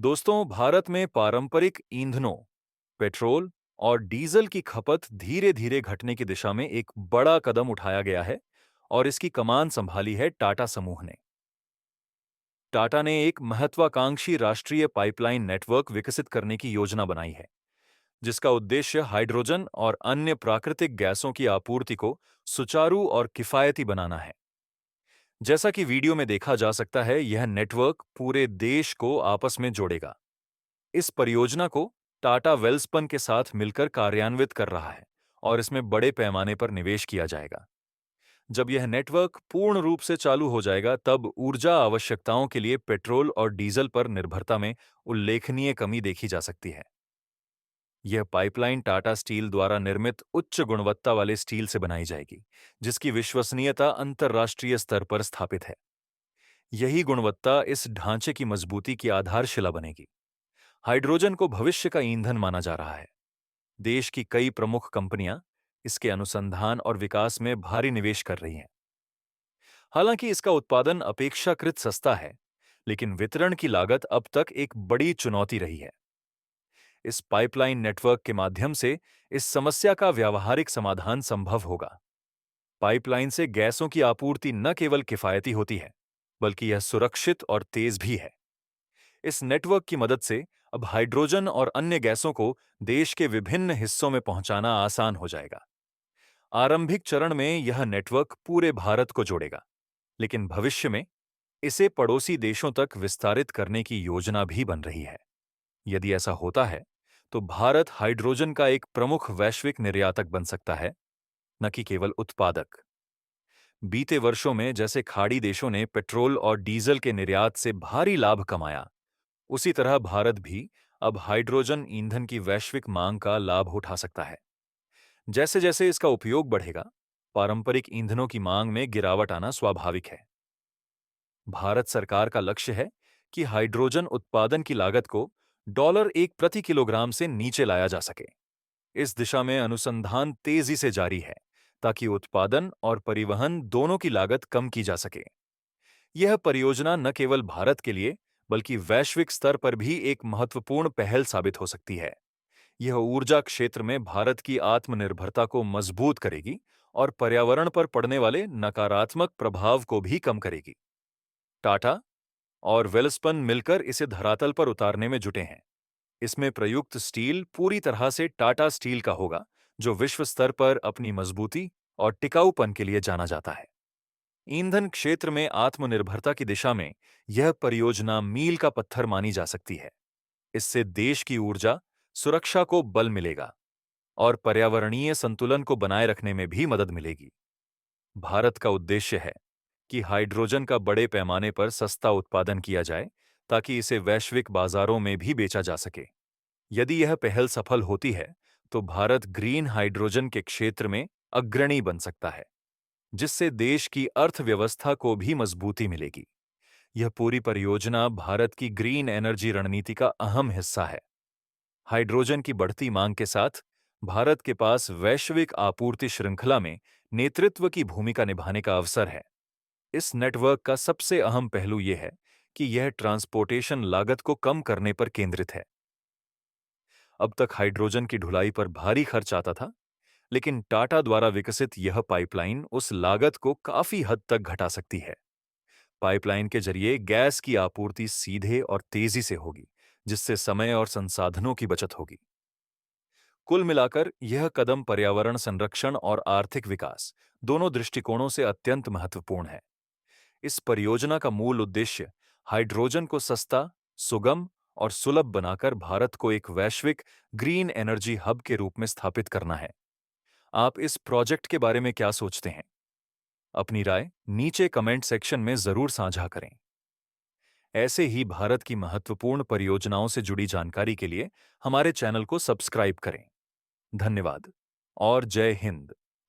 दोस्तों, भारत में पारंपरिक ईंधनों, पेट्रोल और डीजल की खपत धीरे धीरे घटने की दिशा में एक बड़ा कदम उठाया गया है और इसकी कमान संभाली है टाटा समूह ने। टाटा ने एक महत्वाकांक्षी राष्ट्रीय पाइपलाइन नेटवर्क विकसित करने की योजना बनाई है, जिसका उद्देश्य हाइड्रोजन और अन्य प्राकृतिक गैसों की आपूर्ति को सुचारू और किफायती बनाना है। जैसा कि वीडियो में देखा जा सकता है, यह नेटवर्क पूरे देश को आपस में जोड़ेगा। इस परियोजना को टाटा वेल्सपन के साथ मिलकर कार्यान्वित कर रहा है और इसमें बड़े पैमाने पर निवेश किया जाएगा। जब यह नेटवर्क पूर्ण रूप से चालू हो जाएगा, तब ऊर्जा आवश्यकताओं के लिए पेट्रोल और डीजल पर निर्भरता में उल्लेखनीय कमी देखी जा सकती है। यह पाइपलाइन टाटा स्टील द्वारा निर्मित उच्च गुणवत्ता वाले स्टील से बनाई जाएगी, जिसकी विश्वसनीयता अंतर्राष्ट्रीय स्तर पर स्थापित है। यही गुणवत्ता इस ढांचे की मजबूती की आधारशिला बनेगी। हाइड्रोजन को भविष्य का ईंधन माना जा रहा है। देश की कई प्रमुख कंपनियां इसके अनुसंधान और विकास में भारी निवेश कर रही हैं। हालांकि इसका उत्पादन अपेक्षाकृत सस्ता है, लेकिन वितरण की लागत अब तक एक बड़ी चुनौती रही है। इस पाइपलाइन नेटवर्क के माध्यम से इस समस्या का व्यावहारिक समाधान संभव होगा। पाइपलाइन से गैसों की आपूर्ति न केवल किफायती होती है, बल्कि यह सुरक्षित और तेज भी है। इस नेटवर्क की मदद से अब हाइड्रोजन और अन्य गैसों को देश के विभिन्न हिस्सों में पहुंचाना आसान हो जाएगा। आरंभिक चरण में यह नेटवर्क पूरे भारत को जोड़ेगा, लेकिन भविष्य में इसे पड़ोसी देशों तक विस्तारित करने की योजना भी बन रही है। यदि ऐसा होता है, तो भारत हाइड्रोजन का एक प्रमुख वैश्विक निर्यातक बन सकता है, न कि केवल उत्पादक। बीते वर्षों में जैसे खाड़ी देशों ने पेट्रोल और डीजल के निर्यात से भारी लाभ कमाया, उसी तरह भारत भी अब हाइड्रोजन ईंधन की वैश्विक मांग का लाभ उठा सकता है। जैसे जैसे इसका उपयोग बढ़ेगा, पारंपरिक ईंधनों की मांग में गिरावट आना स्वाभाविक है। भारत सरकार का लक्ष्य है कि हाइड्रोजन उत्पादन की लागत को $1 प्रति किलोग्राम से नीचे लाया जा सके। इस दिशा में अनुसंधान तेजी से जारी है, ताकि उत्पादन और परिवहन दोनों की लागत कम की जा सके। यह परियोजना न केवल भारत के लिए, बल्कि वैश्विक स्तर पर भी एक महत्वपूर्ण पहल साबित हो सकती है। यह ऊर्जा क्षेत्र में भारत की आत्मनिर्भरता को मजबूत करेगी और पर्यावरण पर पड़ने वाले नकारात्मक प्रभाव को भी कम करेगी। टाटा और वेलस्पन मिलकर इसे धरातल पर उतारने में जुटे हैं। इसमें प्रयुक्त स्टील पूरी तरह से टाटा स्टील का होगा, जो विश्व स्तर पर अपनी मजबूती और टिकाऊपन के लिए जाना जाता है। ईंधन क्षेत्र में आत्मनिर्भरता की दिशा में यह परियोजना मील का पत्थर मानी जा सकती है। इससे देश की ऊर्जा सुरक्षा को बल मिलेगा और पर्यावरणीय संतुलन को बनाए रखने में भी मदद मिलेगी। भारत का उद्देश्य है कि हाइड्रोजन का बड़े पैमाने पर सस्ता उत्पादन किया जाए, ताकि इसे वैश्विक बाजारों में भी बेचा जा सके। यदि यह पहल सफल होती है, तो भारत ग्रीन हाइड्रोजन के क्षेत्र में अग्रणी बन सकता है, जिससे देश की अर्थव्यवस्था को भी मजबूती मिलेगी। यह पूरी परियोजना भारत की ग्रीन एनर्जी रणनीति का अहम हिस्सा है। हाइड्रोजन की बढ़ती मांग के साथ भारत के पास वैश्विक आपूर्ति श्रृंखला में नेतृत्व की भूमिका निभाने का अवसर है। इस नेटवर्क का सबसे अहम पहलू यह है कि यह ट्रांसपोर्टेशन लागत को कम करने पर केंद्रित है। अब तक हाइड्रोजन की ढुलाई पर भारी खर्च आता था, लेकिन टाटा द्वारा विकसित यह पाइपलाइन उस लागत को काफी हद तक घटा सकती है। पाइपलाइन के जरिए गैस की आपूर्ति सीधे और तेजी से होगी, जिससे समय और संसाधनों की बचत होगी। कुल मिलाकर यह कदम पर्यावरण संरक्षण और आर्थिक विकास दोनों दृष्टिकोणों से अत्यंत महत्वपूर्ण है। इस परियोजना का मूल उद्देश्य हाइड्रोजन को सस्ता, सुगम और सुलभ बनाकर भारत को एक वैश्विक ग्रीन एनर्जी हब के रूप में स्थापित करना है। आप इस प्रोजेक्ट के बारे में क्या सोचते हैं? अपनी राय नीचे कमेंट सेक्शन में जरूर साझा करें। ऐसे ही भारत की महत्वपूर्ण परियोजनाओं से जुड़ी जानकारी के लिए हमारे चैनल को सब्सक्राइब करें। धन्यवाद और जय हिंद।